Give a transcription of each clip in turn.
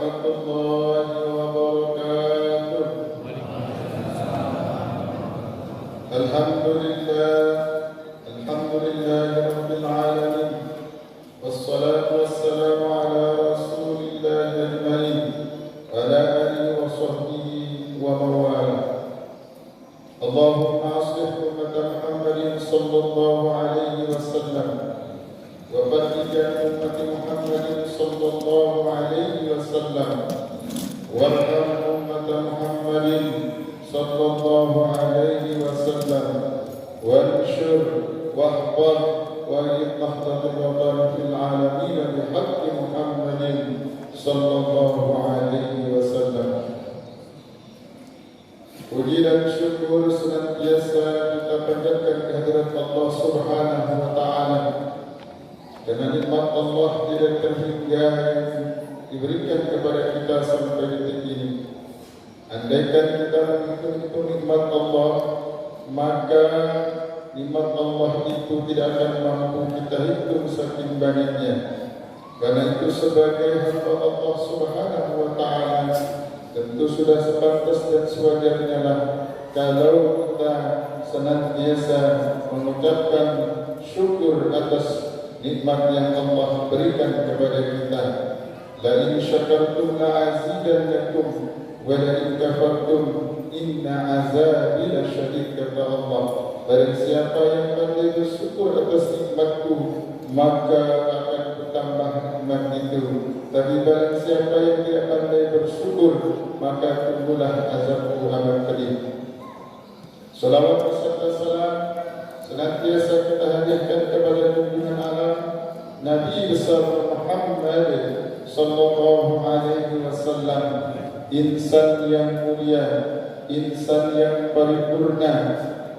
warahmatullahi wabarakatuh. Alhamdulillah, alhamdulillahirabbil alamin. Wassalatu wassalamu ala rasulillahi ajmain wa ala alihi wa sahbihi wa mawala. Allahumma aslih ummat Muhammadin sallallahu alaihi wasallam wa barik ummat Muhammadin sallallahu alaihi wasallam warham ummat Muhammadin sallallahu alaihi wasallam wanshur wahfaz wa iqtahtatul watan fil alamin bihaqqi Muhammadin sallallahu alaihi wasallam. Puji dan syukur senantiasa kita panjatkan kehadirat Allah Subhanahu wa taala. Dengan nikmat Allah tidak terhingga yang diberikan kepada kita sampai detik ini. Andaikan kita menghitung nikmat Allah, maka nikmat Allah itu tidak akan mampu kita hitung saking banyaknya. Karena itu sebagai hamba Allah Subhanahu wa taala, tentu sudah sepantas dan sewajarnya lah kalau kita senantiasa mengucapkan syukur atas nikmat yang Allah berikan kepada kita. La in syakartum la azidannakum wa la in kafartum inna azabi lasyadid, kata Allah. Barang siapa yang pandai bersyukur atas nikmatku, maka akan bertambah nikmat itu. Tapi barang siapa yang tidak pandai bersyukur, maka tunggulah azabku amat pedih. Salawat beserta salam senantiasa kita hadiahkan kepada junjungan alam Nabi besar Muhammad sallallahu alaihi wasallam, insan yang mulia, insan yang paripurna,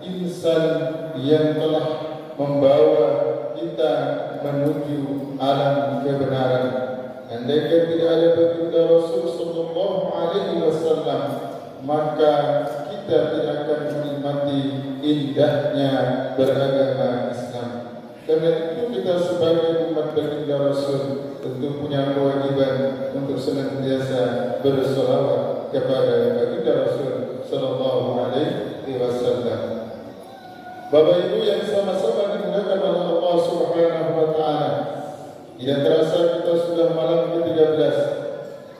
insan yang telah membawa kita menuju alam kebenaran. Andaikan tidak ada baginda Rasul sallallahu alaihi wasallam, maka kita tidak akan menikmati indahnya beragama Islam. Karena itu kita sebagai umat baginda Rasul tentu punya kewajiban untuk senantiasa berselawat kepada baginda Rasul sallallahu alaihi wasallam. Bapak Ibu yang sama-sama dimuliakan oleh Allah Subhanahu wa taala, tidak terasa kita sudah malam ke-13.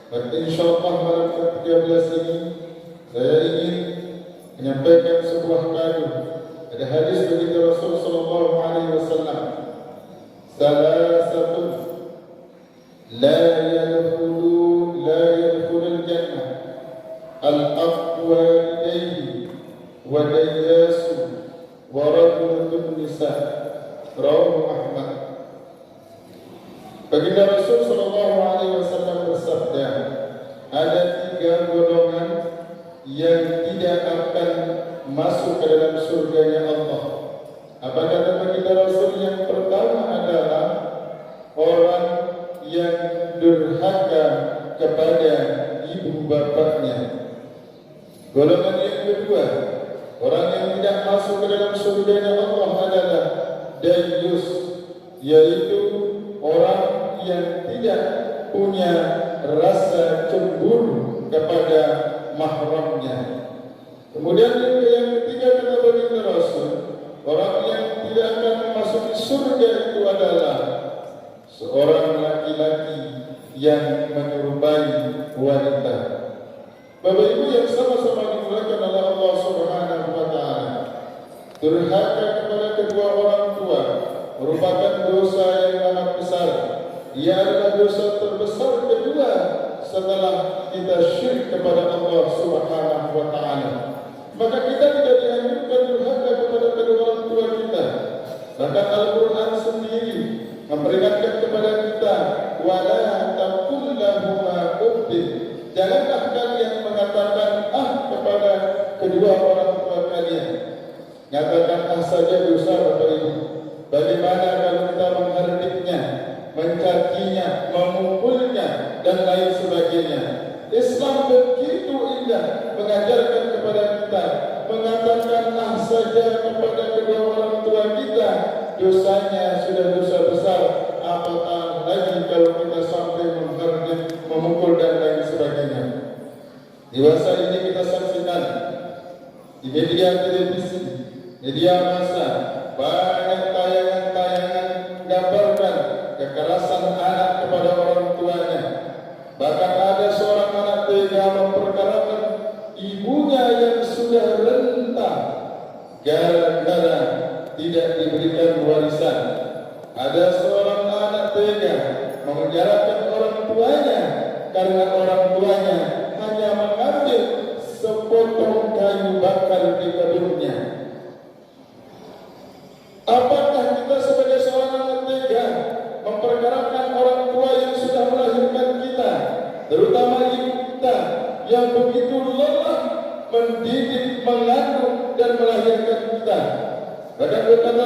Dan insyaallah malam ke-13 ini saya ingin menyampaikan sebuah kado. Ada hadis baginda Rasul sallallahu alaihi wasallam, salasatun la yadkhulul jannah al-aqwa ilayhi wa dayasu wa rajulun nisa, rawahu Ahmad. Baginda Rasul sallallahu alaihi wasallam bersabda, ada 3 golongan yang tidak akan masuk ke dalam surganya Allah. Apa kata baginda Rasul? Yang pertama adalah orang yang durhaka kepada ibu bapaknya. Golongan yang kedua, orang yang tidak masuk ke dalam surganya Allah adalah dayus, yaitu orang yang tidak punya rasa cemburu kepada mahramnya. Kemudian yang ketiga kata baginda Rasul, orang yang tidak akan memasuki surga itu adalah seorang laki-laki yang menyerupai wanita. Bapak Ibu yang sama-sama dimuliakan oleh Allah Subhanahu wa taala, durhaka kepada kedua orang tua merupakan dosa yang amat besar. Ia adalah dosa terbesar kedua setelah kita syirik kepada Allah Subhanahu wa taala. Maka kita tidak dianjurkan durhaka kepada kedua orang tua kita. Bahkan Al-Quran sendiri memperingatkan kepada kita, wala taqul lahuma uffin, janganlah kalian mengatakan kepada kedua orang tua kalian. Nyatakan saja dosa Bapak Ibu. Bagaimana kalau kita menghardiknya, mencacinya, memukulnya dan lain sebagainya. Islam begitu indah mengajarkan kepada kita, mengatakanlah saja kepada kedua orang tua kita, dosanya sudah dosa besar, apatah lagi kalau kita sampai menghardik, memukul dan lain Di masa ini kita saksikan di media televisi, media massa, banyak tayangan-tayangan gambarkan kekerasan anak kepada orang tuanya. Bahkan ada seorang anak tega memperkarakan ibunya yang sudah renta gara-gara tidak diberikan warisan. Ada seorang anak tega memenjarakan orang tuanya karena orang tuanya hanya mengambil sepotong kayu bakar di kebunnya. Apakah kita sebagai seorang anak tega memperkarakan orang tua yang sudah melahirkan kita, terutama ibu kita yang begitu lelah mendidik, mengandung dan melahirkan kita? Bahkan berkata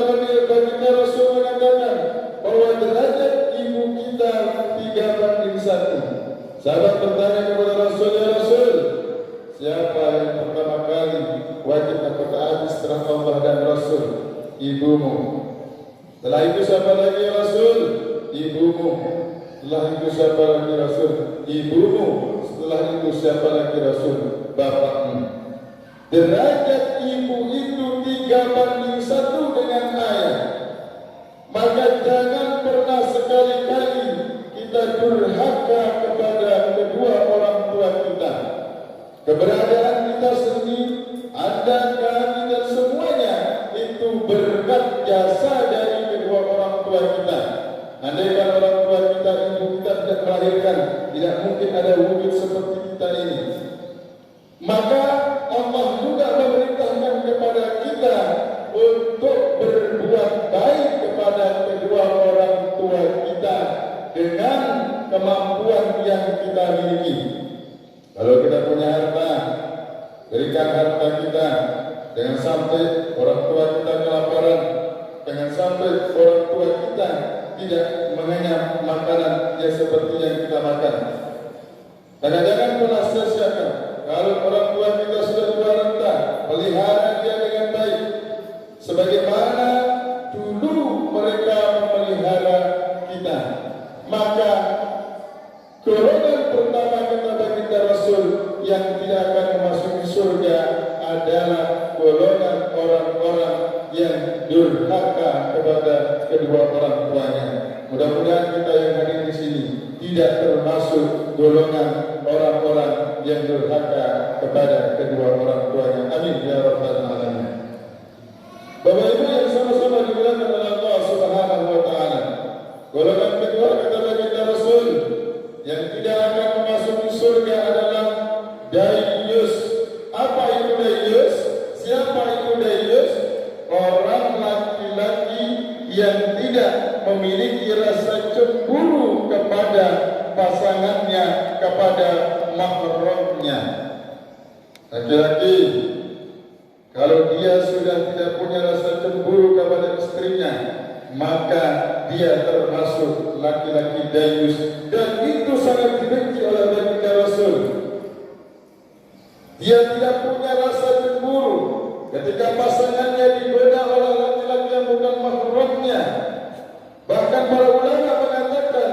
baginda Rasul mengatakan bahwa derajat ibu kita 3:1. Sahabat bertanya kepada Rasul, ya Rasul, siapa yang pertama kali wajib atau taat setelah Allah dan Rasul? Ibumu. Setelah itu siapa lagi ya Rasul? Ibumu. Setelah itu siapa lagi Rasul? Ibumu. Setelah itu siapa lagi Rasul? Bapakmu. Derajat ibu itu 3:1 dengan ayah. Maka jangan pernah sekali-kali kita durhaka kepada kedua orang tua kita. Keberadaan kita sendiri, Anda, kami dan semuanya itu berkat jasa dari kedua orang tua kita. Andaikan orang tua kita, ibu kita tidak melahirkan, tidak mungkin ada wujud seperti kita ini. Maka Allah juga memerintahkan kepada kita untuk berbuat baik kepada kedua orang tua kita dengan kemampuan yang kita miliki. Kalau kita punya harta, berikan harta kita. Jangan sampai orang tua kita kelaparan. Jangan sampai orang tua kita tidak mengenyam makanan yang seperti yang kita makan. Dan jangan pernah sia-siakan. Kalau orang tua kita sudah tua renta, pelihara dia dengan baik. Sebagaimana dulu mereka memelihara kita. Maka golongan pertama kata baginda Rasul yang tidak akan memasuki surga adalah golongan orang-orang yang durhaka kepada kedua orang tuanya. Mudah-mudahan kita yang hadir di sini tidak termasuk golongan orang-orang yang durhaka kepada kedua orang tuanya. Amin ya rabbal alamin. Bapak Ibu yang sama-sama dimuliakan oleh Allah Subhanahu wa taala. Golongan kedua kata baginda Rasul yang tidak akan memasuki surga adalah dayyus. Apa itu dayyus? Siapa itu dayyus? Orang laki-laki yang tidak memiliki rasa cemburu kepada pasangannya, kepada mahramnya. Laki-laki kalau dia sudah tidak punya rasa cemburu kepada istrinya, maka dia termasuk laki-laki dayyus, dan itu sangat dibenci oleh baginda Rasul. Dia tidak punya rasa cemburu ketika pasangannya digoda oleh laki-laki yang bukan mahramnya. Bahkan para ulama mengatakan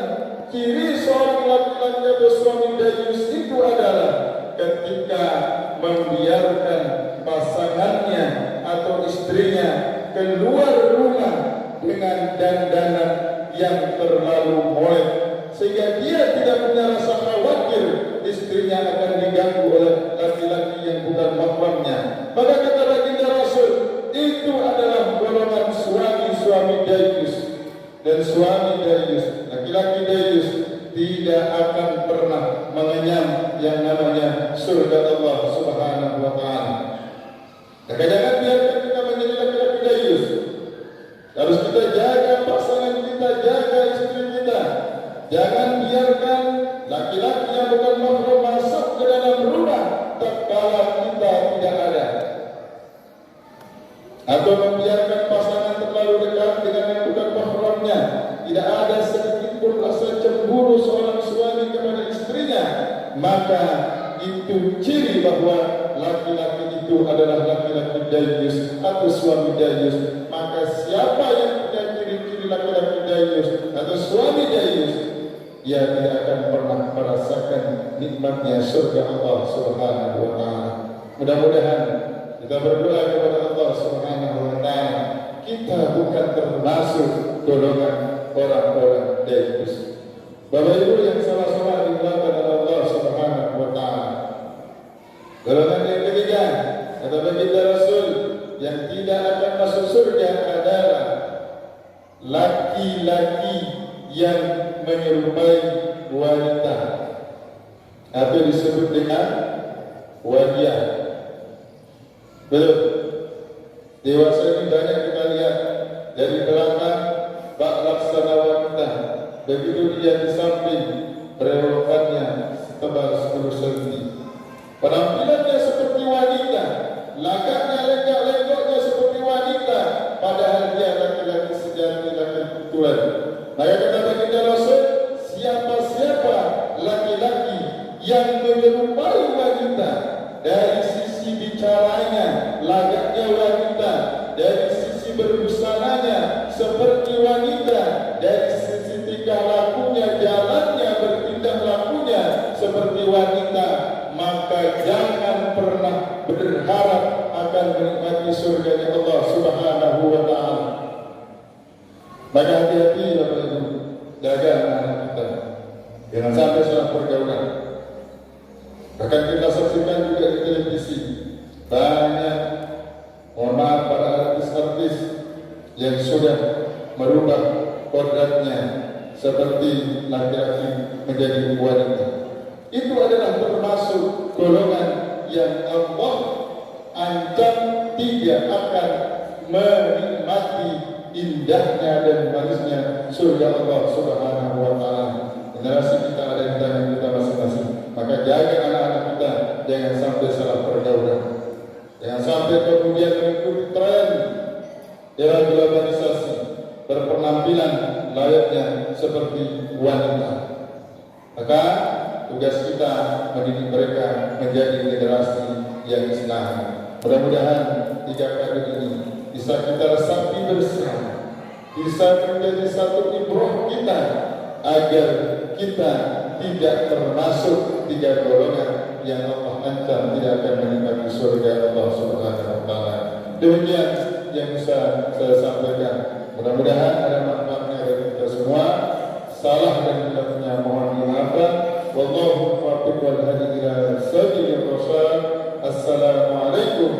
ciri seorang laki-laki atau suami dayyus itu adalah ketika membiarkan pasangannya atau istrinya keluar rumah dengan dandanan yang terlalu molek, sehingga dia tidak punya rasa khawatir istrinya akan diganggu oleh laki-laki yang bukan mahramnya. Maka kata baginda Rasul, itu adalah golongan suami-suami dayyus. Dan suami dayyus, laki-laki dayyus tidak akan pernah mengenyam yang namanya surga Allah Subhanahu wa taala. Maka jangan biarkan kita menjadi laki-laki dayyus. Harus kita jaga pasangan kita, jaga istri kita. Jangan biarkan laki-laki yang bukan mahram masuk ke dalam rumah tatkala kita tidak ada. Atau membiarkan pasangan terlalu dekat dengan yang bukan mahramnya. Tidak ada sedikit pun rasa cemburu seorang suami kepada istrinya. Maka itu ciri bahwa laki-laki itu adalah laki-laki dayyus atau suami dayyus. Maka siapa yang punya ciri-ciri laki-laki dayyus atau suami dayyus, ia tidak akan pernah merasakan nikmatnya surga Allah Subhanahu wa taala. Mudah-mudahan kita berdoa kepada Allah Subhanahu wa taala, kita bukan termasuk golongan orang-orang dayus. Bapak Ibu yang sama-sama dimuliakan oleh Allah Subhanahu wa taala. Golongan yang ketiga, kata baginda Rasul, yang tidak akan masuk surga adalah laki-laki yang menyerupai wanita atau disebut dengan wadiah. Betul. Dewasa ini banyak kita lihat dari belakang bak laksana wanita. Begitu dia di samping, berewokannya setebal 10 cm. Penampilannya seperti wanita, lagaknya lenggak-lenggoknya seperti wanita, padahal dia laki-laki sejati, laki Tuhan. Maka kata baginda Rasul, siapa-siapa laki-laki yang menyerupai wanita dari sisi bicaranya, lagaknya wanita, dari sisi berbusananya seperti wanita, dari sisi tingkah lakunya, jalannya, bertindak lakunya seperti wanita, maka jangan pernah berharap akan menikmati surga Allah Subhanahu wa taala. Maka hati-hati Bapak Ibu, jaga anak kita, jangan sampai salah pergaulan. Bahkan kita saksikan juga di televisi banyak, mohon maaf, para artis-artis yang sudah merubah kodratnya seperti laki-laki menjadi wanita. Itu adalah termasuk golongan yang Allah ancam tidak akan menikmati indahnya dan manisnya surga Allah Subhanahu wa taala. Generasi kita ada di tangan kita masing-masing. Maka jaga anak-anak kita, jangan sampai salah pergaulan. Jangan sampai kemudian mengikuti tren era globalisasi, berpenampilan layaknya seperti wanita. Maka tugas kita mendidik mereka menjadi generasi yang Islam. Mudah-mudahan 3 kali ini bisa kita resapi bersama, bisa menjadi satu ibrah kita agar kita tidak termasuk 3 golongan yang Allah ancam tidak akan menikmati surga Allah Subhanahu wa taala. Demikian yang bisa saya sampaikan. Mudah-mudahan ada manfaatnya bagi kita semua. Salah dan tidaknya mohon dimaafkan. Wallahu muwaffiq wal hadi ila sabilir rasyad. Assalamualaikum